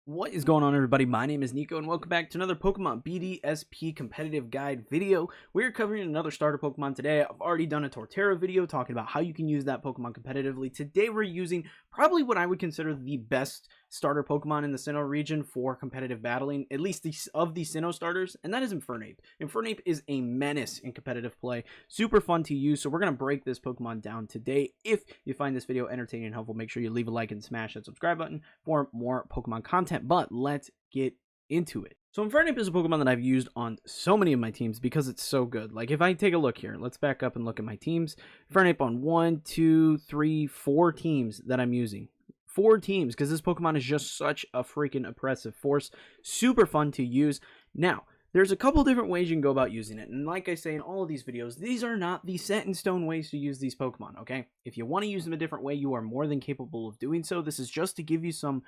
What is going on, everybody? My name is Nico, and welcome back to another Pokemon BDSP Competitive Guide video. We're covering another starter Pokemon today. I've already done a Torterra video talking about how you can use that Pokemon competitively. Today we're using probably what I would consider the best starter Pokemon in the Sinnoh region for competitive battling, at least of the Sinnoh starters, and that is Infernape. Infernape is a menace in competitive play, super fun to use, so we're going to break this Pokemon down today. If you find this video entertaining and helpful, make sure you leave a like and smash that subscribe button for more Pokemon content. But let's get into it. So Infernape is a Pokemon that I've used on so many of my teams because it's so good. Like if I take a look here, let's back up and look at my teams. Infernape on 1, 2, 3, 4 teams that I'm using. 4 teams, because this Pokemon is just such a freaking oppressive force. Super fun to use. Now, there's a couple different ways you can go about using it, and like I say in all of these videos, these are not the set in stone ways to use these Pokemon, okay? If you want to use them a different way, you are more than capable of doing so. This is just to give you some,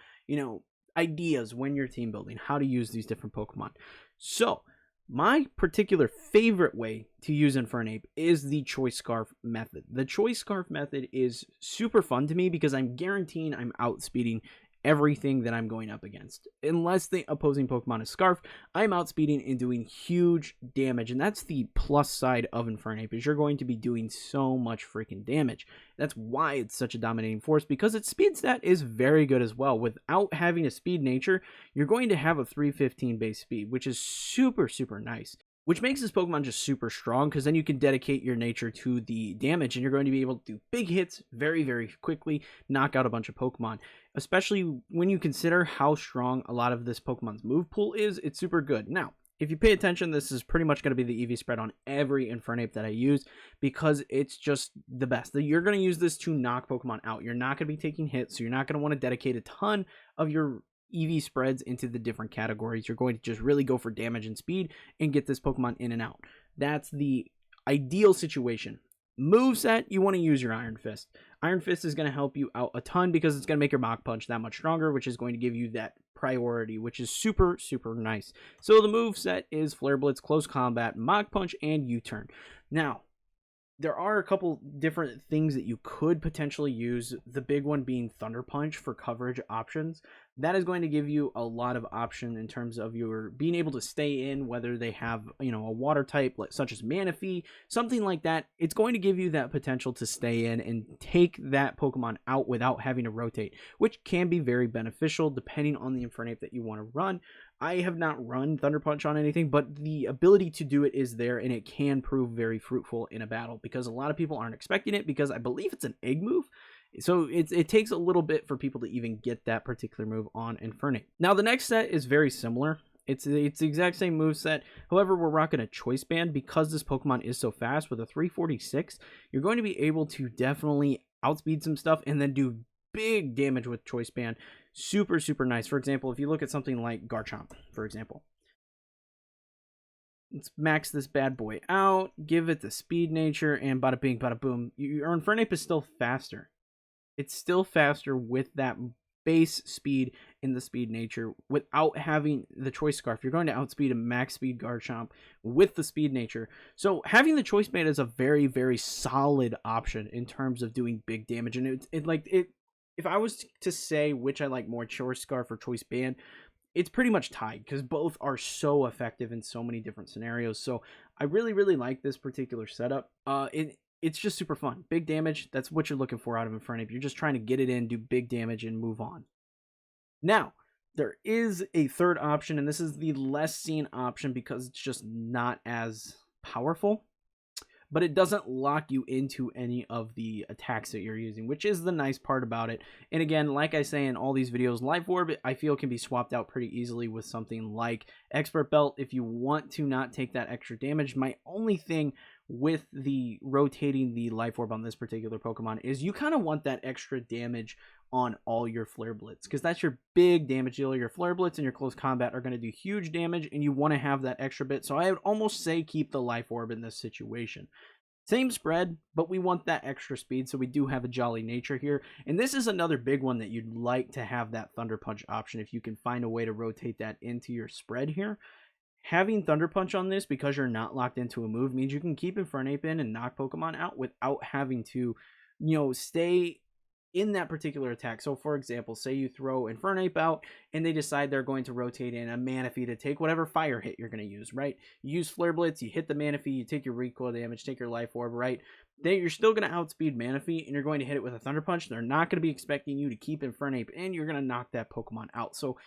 ideas when you're team building, how to use these different Pokemon. So, my particular favorite way to use Infernape is the Choice Scarf method. The Choice Scarf method is super fun to me because I'm guaranteeing I'm outspeeding everything that I'm going up against. Unless the opposing Pokemon is Scarf, I'm outspeeding and doing huge damage, and that's the plus side of Infernape, is you're going to be doing so much freaking damage. That's why it's such a dominating force, because its speed stat is very good as well. Without having a speed nature, you're going to have a 315 base speed, which is super nice. Which makes this Pokemon just super strong, because then you can dedicate your nature to the damage, and you're going to be able to do big hits very quickly, knock out a bunch of Pokemon. Especially when you consider how strong a lot of this Pokemon's move pool is, it's super good. Now, if you pay attention, this is pretty much going to be the EV spread on every Infernape that I use, because it's just the best. You're going to use this to knock Pokemon out. You're not going to be taking hits, so you're not going to want to dedicate a ton of your EV spreads into the different categories. You're going to just really go for damage and speed and get this Pokemon in and out. That's the ideal situation. Moveset, you want to use your Iron Fist. Iron Fist is going to help you out a ton because it's going to make your Mach Punch that much stronger, which is going to give you that priority, which is super nice. So the moveset is Flare Blitz, Close Combat, Mach Punch, and U-Turn. Now, there are a couple different things that you could potentially use, the big one being Thunder Punch for coverage options. That is going to give you a lot of option in terms of your being able to stay in, whether they have, a water type such as Manaphy, something like that. It's going to give you that potential to stay in and take that Pokemon out without having to rotate, which can be very beneficial depending on the Infernape that you want to run. I have not run Thunder Punch on anything, but the ability to do it is there, and it can prove very fruitful in a battle because a lot of people aren't expecting it, because I believe it's an egg move. So it takes a little bit for people to even get that particular move on Infernape. Now, the next set is very similar. It's the exact same move set. However, we're rocking a Choice Band because this Pokemon is so fast. With a 346, you're going to be able to definitely outspeed some stuff and then do big damage with Choice Band. Super nice. For example, if you look at something like Garchomp, for example. Let's max this bad boy out, give it the speed nature, and bada bing, bada boom. Your Infernape is still faster. It's still faster with that base speed in the speed nature without having the Choice Scarf. You're going to outspeed a max speed Garchomp with the speed nature. So having the Choice Band is a very solid option in terms of doing big damage. And if I was to say which I like more, Choice Scarf or Choice Band, it's pretty much tied because both are so effective in so many different scenarios. So I really like this particular setup. It's just super fun. Big damage, that's what you're looking for out of Infernape. You're just trying to get it in, do big damage, and move on. Now, there is a third option, and this is the less seen option because it's just not as powerful. But it doesn't lock you into any of the attacks that you're using, which is the nice part about it. And again, like I say in all these videos, Life Orb, I feel, can be swapped out pretty easily with something like Expert Belt if you want to not take that extra damage. My only thing with the rotating the Life Orb on this particular Pokemon is you kind of want that extra damage on all your Flare Blitz, because that's your big damage dealer. Your Flare Blitz and your Close Combat are going to do huge damage, and you want to have that extra bit. So I would almost say keep the Life Orb in this situation. Same spread, but we want that extra speed, so we do have a jolly nature here. And this is another big one that you'd like to have that Thunder Punch option if you can find a way to rotate that into your spread here. Having Thunder Punch on this, because you're not locked into a move, means you can keep Infernape in and knock Pokemon out without having to, stay in that particular attack. So for example, say you throw Infernape out and they decide they're going to rotate in a Manaphy to take whatever fire hit you're going to use, right? You use Flare Blitz, you hit the Manaphy, you take your recoil damage, take your life orb, right? Then you're still going to outspeed Manaphy and you're going to hit it with a Thunder Punch. They're not going to be expecting you to keep Infernape and you're going to knock that Pokemon out. So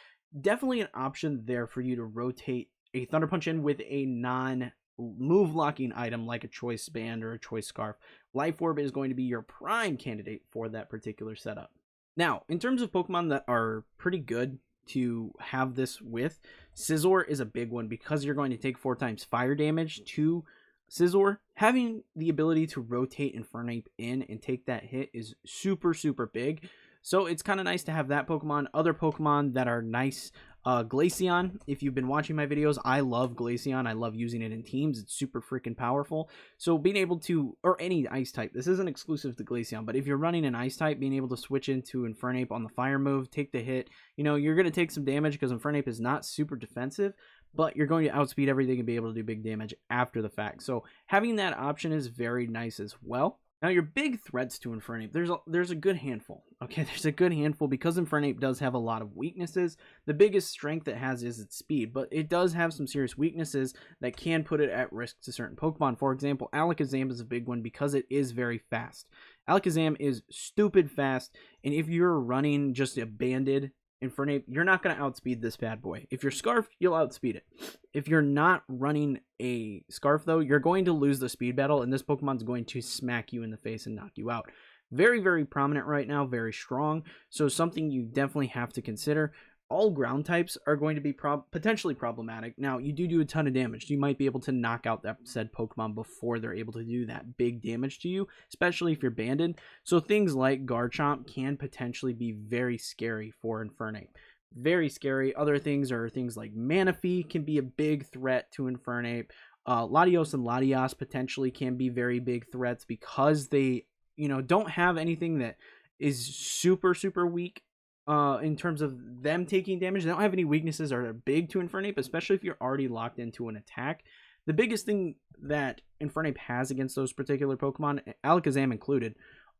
definitely an option there for you to rotate a Thunder Punch in with a non-move locking item like a Choice Band or a Choice Scarf. Life Orb is going to be your prime candidate for that particular setup. Now, in terms of Pokemon that are pretty good to have this with, Scizor is a big one because you're going to take 4 times fire damage to Scizor. Having the ability to rotate Infernape in and take that hit is super, super big. So it's kind of nice to have that Pokemon. Other Pokemon that are nice, Glaceon. If you've been watching my videos, I love Glaceon. I love using it in teams. It's super freaking powerful. So being able to, or any ice type, this isn't exclusive to Glaceon, but if you're running an ice type, being able to switch into Infernape on the fire move, take the hit, you know, you're going to take some damage because Infernape is not super defensive, but you're going to outspeed everything and be able to do big damage after the fact. So having that option is very nice as well. Now, your big threats to Infernape, there's a good handful. Okay, there's a good handful because Infernape does have a lot of weaknesses. The biggest strength it has is its speed, but it does have some serious weaknesses that can put it at risk to certain Pokemon. For example, Alakazam is a big one because it is very fast. Alakazam is stupid fast, and if you're running just a banded Infernape, you're not going to outspeed this bad boy. If you're Scarfed, you'll outspeed it. If you're not running a Scarf, though, you're going to lose the speed battle, and this Pokemon's going to smack you in the face and knock you out. Very, very prominent right now, very strong, so something you definitely have to consider. All ground types are going to be potentially problematic. Now, you do a ton of damage. You might be able to knock out that said Pokemon before they're able to do that big damage to you, especially if you're banded. So things like Garchomp can potentially be very scary for Infernape. Very scary. Other things are things like Manaphy can be a big threat to Infernape. Latios and Latias potentially can be very big threats because they, you know, don't have anything that is super, super weak. In terms of them taking damage, they don't have any weaknesses that are big to Infernape, especially if you're already locked into an attack. The biggest thing that Infernape has against those particular Pokemon, Alakazam included,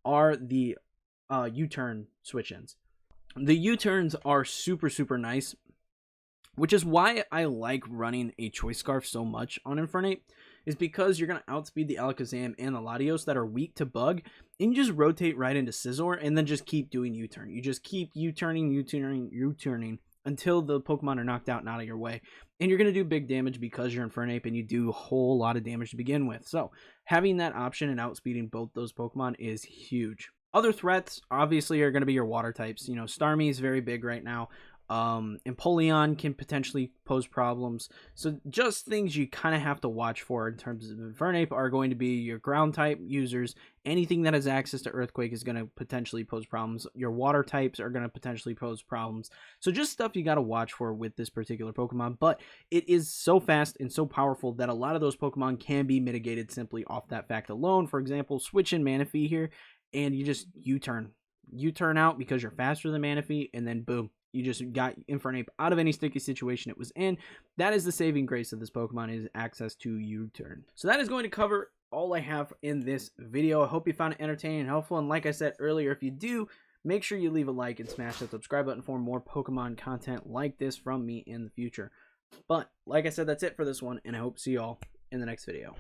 are the U-turn switch-ins. The U-turns are super, super nice, which is why I like running a Choice Scarf so much on Infernape, is because you're going to outspeed the Alakazam and the Latios that are weak to bug, and you just rotate right into Scizor and then just keep doing U-turn. You just keep U-turning until the Pokemon are knocked out and out of your way. And you're going to do big damage because you're Infernape and you do a whole lot of damage to begin with. So having that option and outspeeding both those Pokemon is huge. Other threats obviously are going to be your water types. You know, Starmie is very big right now. Empoleon can potentially pose problems. So just things you kind of have to watch for in terms of Infernape are going to be your ground type users. Anything that has access to Earthquake is going to potentially pose problems. Your water types are going to potentially pose problems. So just stuff you got to watch for with this particular Pokemon. But it is so fast and so powerful that a lot of those Pokemon can be mitigated simply off that fact alone. For example, switch in Manaphy here and you just U-turn. U-turn out because you're faster than Manaphy, and then boom, you just got Infernape out of any sticky situation it was in. That is the saving grace of this Pokemon, is access to U-turn. So that is going to cover all I have in this video. I hope you found it entertaining and helpful. And like I said earlier, if you do, make sure you leave a like and smash that subscribe button for more Pokemon content like this from me in the future. But like I said, that's it for this one, and I hope to see you all in the next video.